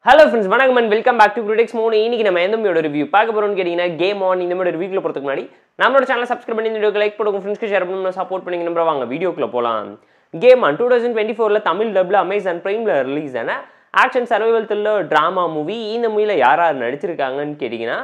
Hello friends, வணக்கம் and welcome back to Critics Mode. இன்னைக்கு நம்ம எந்த மூவியோட ரிவ்யூ பார்க்க போறோம்னு கேட்டிங்கன்னா கேம் ஆன் இந்த மாதிரி ரிவ்யூக்குள்ள போறதுக்கு முன்னாடி நம்மளோட சேனலை சப்ஸ்கிரைப் பண்ணி இந்த வீடியோக்கு லைக் போடுங்க, ஃப்ரெண்ட்ஸ்க்கு ஷேர் பண்ணுங்க, சப்போர்ட் பண்ணுங்க. நம்ம வாங்க வீடியோக்குள்ள போலாம். கேம் ஆன் 2024ல தமிழ் டப்ல அமேசான் பிரைம்ல ரிலீஸ் ஆன action survival thriller drama movie. இந்த மூவில யார் யார் நடிச்சிருக்காங்கன்னு கேட்டிங்கன்னா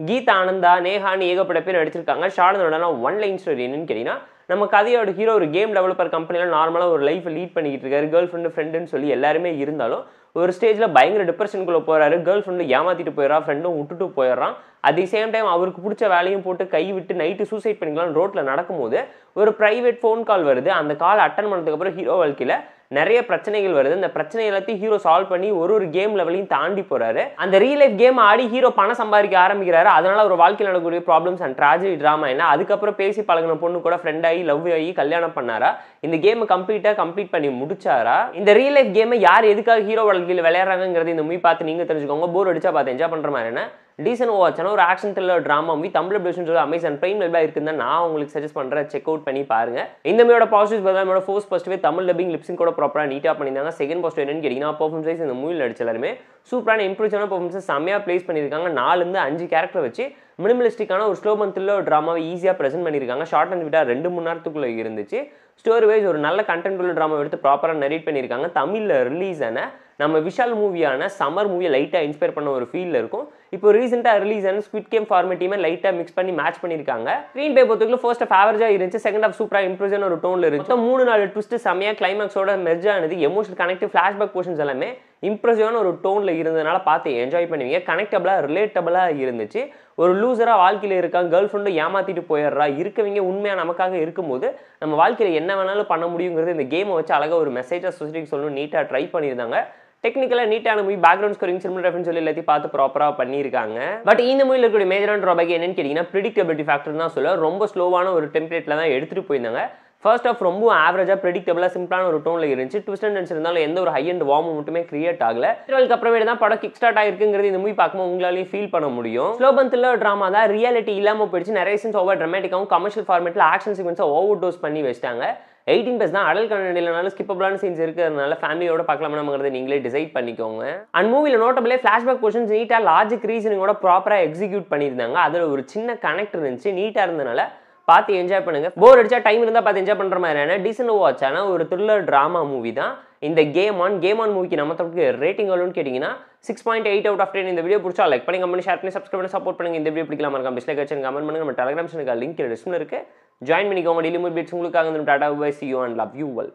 கீதா ஆனந்தா, நேஹான்னு ஏகப்பட்ட பேர் நடிச்சிருக்காங்க. ஷார்ட்னோட ஒன் லைன் ஸ்டோரி என்னன்னு கேட்டிங்கன்னா நம்ம கதையோட ஹீரோ ஒரு கேம் டெவலப்பர் கம்பெனியில் நார்மலாக ஒரு லைஃப்பை லீட் பண்ணிக்கிட்டு இருக்காரு. கேர்ள் ஃப்ரெண்டுன்னு சொல்லி எல்லாருமே இருந்தாலும் ஒரு ஸ்டேஜில் பயங்கர டிப்ரெஷனுக்குள்ளே போகிறாரு. கேர்ள் ஃப்ரெண்டு ஏமாற்றிட்டு போயிடறான், ஃப்ரெண்டும் விட்டுட்டு போயிடறான். அட் தி சேம் டைம் அவருக்கு பிடிச்ச வேலையும் போட்டு கை விட்டு நைட்டு சூசைட் பண்ணிக்கலாம் ரோட்டில் நடக்கும்போது ஒரு ப்ரைவேட் ஃபோன் கால் வருது. அந்த கால் அட்டன் பண்ணதுக்கப்புறம் ஹீரோ வாழ்க்கையில் நிறைய பிரச்சனைகள் வருது. இந்த பிரச்சனை எல்லாத்தையும் ஹீரோ சால்வ் பண்ணி ஒரு கேம் லெவலையும் தாண்டி போறாரு. அந்த ரியல் லைஃப் கேம் ஆடி ஹீரோ பணம் சம்பாதிக்க ஆரம்பிக்கிறாரு. அதனால ஒரு வாழ்க்கையில் நடக்கக்கூடிய ப்ராப்ளம்ஸ் அண்ட் ட்ராஜடி டிராமா என்ன, அதுக்கப்புறம் பேசி பழகின பொண்ணு கூட ஃப்ரெண்ட் ஆகி லவ் ஆகி கல்யாணம் பண்ணாரா, இந்த கேமை கம்ப்ளீட் பண்ணி முடிச்சாரா, இந்த ரியல் லைஃப் கேமை யார் எதுக்காக ஹீரோ வாழ்க்கையில் விளையாடுறாங்கிறது இந்த மூவி பார்த்து நீங்க தெரிஞ்சுக்கோங்க. போர் அடிச்சா பார்த்து என்ஜாய் பண்ற மாதிரி என்ன டீசன்ட் வாட்சான ஒரு action thriller drama movie Tamil டப்ல அமேசான் பிரைம்ல இருக்குன்னு நான் உங்களுக்கு சஜஸ்ட் பண்றேன். செக் அவுட் பண்ணி பாருங்க. இந்த மூவியோட பாசிட்டிவ்ஸ் பார்த்தா first positive Tamil dubbing lip sync கூட ப்ராப்பரா நீட்டா பண்ணிருந்தாங்க. செகண்ட் பாசிட்டிவ் என்னன்னு கேட்டீங்கன்னா பெர்ஃபார்மன்ஸ் வைஸ் இந்த மூவில நடிச்ச எல்லாருமே சூப்பரான இம்ப்ரூவ்ஸான பெர்ஃபார்மன்ஸ் செம்மையா பிளேஸ் பண்ணியிருக்காங்க. 4-5 கேரக்டர் வச்சு மினிமலிஸ்டிக்கான ஒரு ஸ்லோ த்ரில்லர் டிராமாவை ஈஸியாக ப்ரெசென்ட் பண்ணியிருக்காங்க. ஷார்ட் அண்ட் ஸ்வீட்டா 2-3 நேரத்துக்குள்ள இருந்துச்சு. ஸ்டோரி வைஸ் ஒரு நல்ல கண்டென்ட் உள்ள டிராமா எடுத்து ப்ராப்பராக நரேட் பண்ணியிருக்காங்க. தமிழில் ரிலீஸ் ஆன நம்ம விஷால் மூவியான சம்மர் மூவியை லைட்டாக இன்ஸ்பயர் பண்ண ஒரு ஃபீல் இருக்கும். இப்போ ரீசெண்டாக ரிலீஸ் ஆன ஸ்குவிட் கேம் ஃபார்மேட்டையுமே லைட்டாக மிக்ஸ் பண்ணி மேட்ச் பண்ணியிருக்காங்க. ஸ்க்ரீன் பே பொறுத்தவரைக்கும் ஃபர்ஸ்ட் ஆஃப் ஆவரேஜாக இருந்துச்சு, செகண்ட் ஆஃப் சூப்பராக இம்ப்ரூவ்ஸான ஒரு டோனில் இருந்துச்சு. 3-4 ட்விஸ்ட் செம்மையாக கிளைமேக்ஸோட மெர்ஜ் ஆனது. எமோஷனல் கனெக்டிவ் ஃபிளாஷ்பேக் போர்ஷன்ஸ் எல்லாமே இம்ப்ரெசிவான ஒரு டோனில் இருந்ததுனால பார்த்து என்ஜாய் பண்ணுவீங்க. கனெக்டபிளாக ரிலேட்டபிளாக இருந்துச்சு. ஒரு லூசராக வாழ்க்கையில் இருக்காங்க, கேர்ள் ஃப்ரெண்டு ஏமாற்றிட்டு போயிடுறா, இருக்கவங்க உண்மையாக நமக்காக இருக்கும்போது நம்ம வாழ்க்கையில் என்ன வேணாலும் பண்ண முடியுங்கிறது இந்த கேமை வச்சு அழகாக ஒரு மெசேஜாக சொசைட்டிக்கு சொல்லணும் நீட்டாக ட்ரை பண்ணியிருந்தாங்க. டெக்னிக்கலாக நீட்டான movie, background scoring, cinema reference சொல்லி எல்லாத்தையும் பார்த்து ப்ராப்பராக பண்ணியிருக்காங்க. பட் இந்த மூவியில் இருக்கக்கூடிய மேஜரான ட்ராபேக் என்னன்னு கேட்டிங்கன்னா ப்ரிடிக்டபிலிட்டி ஃபேக்டர் தான் சொல்ல. ரொம்ப ஸ்லோவான ஒரு டெம்ப்ளேட்டில் தான் எடுத்துகிட்டு போயிருந்தாங்க. ஃபர்ஸ்ட் ஆஃப் ரொம்ப ஆவரேஜாக ப்ரெடிக்டபிளாக சிம்பிளான ஒரு டோனில் இருந்துச்சு. ட்விஸ்ட் அண்ட் டர்ன்ஸ் இருந்தாலும் எந்த ஒரு ஹை அண்ட் வார்ம் மட்டுமே கிரியேட் ஆகல. இன்டர்வலுக்கு அப்புறமேட்டு தான் படம் கிக் ஸ்டார்ட் ஆயிருக்குங்கிறது இந்த மூவி பார்க்கும்போது உங்களாலேயும் ஃபீல் பண்ண முடியும். ஸ்லோ த்ரில்லர் டிராமா தான், ரியாலிட்டி இல்லாமல் போயிடுச்சு. நிறைய சீன்ஸ் ஓவர் ட்ராமேட்டிக்காகவும் கமர்ஷியல் ஃபார்மேட்டில் ஆக்ஷன் சீக்வன்ஸை ஓவர் டோஸ் பண்ணி வச்சிட்டாங்க. 18+ தான், அடல்ட் கண்டென்ட் இல்லைனாலும் ஸ்கிப்பபிளான சீன்ஸ் இருக்கிறதுனால ஃபேமிலியோட பார்க்கலாம்ங்கிறத நீங்களே டிசைட் பண்ணிக்கோங்க. அண்ட் மூவியில் நோட்டபிளே ஃபிளாஷ்பேக் போர்ஷன்ஸ் நீட்டாக லாஜிக் ரீசனிங்கோட ப்ராப்பராக எக்ஸிக்யூட் பண்ணியிருந்தாங்க. அதில் ஒரு சின்ன கனெக்ட் இருந்துச்சு, நீட்டாக இருந்தனால பார்த்து என்ஜாய் பண்ணுங்க. போர் அடிச்சா டைம் இருந்தால் பார்த்து என்ஜாய் பண்ணுற மாதிரியான டீசன்ட் வாட்சான ஒரு த்ரில்லர் டிராமா மூவி தான் இந்த கேம் ஆன் மூவிக்கு நம்ம தரப்புக்கு ரேட்டிங் எவ்வளோன்னு கேட்டிங்கன்னா 6.8 out of 10. இந்த வீடியோ பிடிச்சா லைக் பண்ணி, கமெண்ட், ஷேர் பண்ணி, சப்ஸ்கிரைப் பண்ணி சப்போர்ட் பண்ணுங்க. இந்த வீடியோ பிடிக்கலாம் மறக்காம டிஸ்லைக் வச்சு கமெண்ட் பண்ணுங்க. நம்ம டெலிகிராம் சேனலுக்கு லிங்க் டிஸ்கிரிப்ஷன்ல இருக்கு, ஜாயின் பண்ணிக்கோங்க. டெய்லி மூவி பீட்ஸ் உங்களுக்காக. Tata bye, see you and love you all.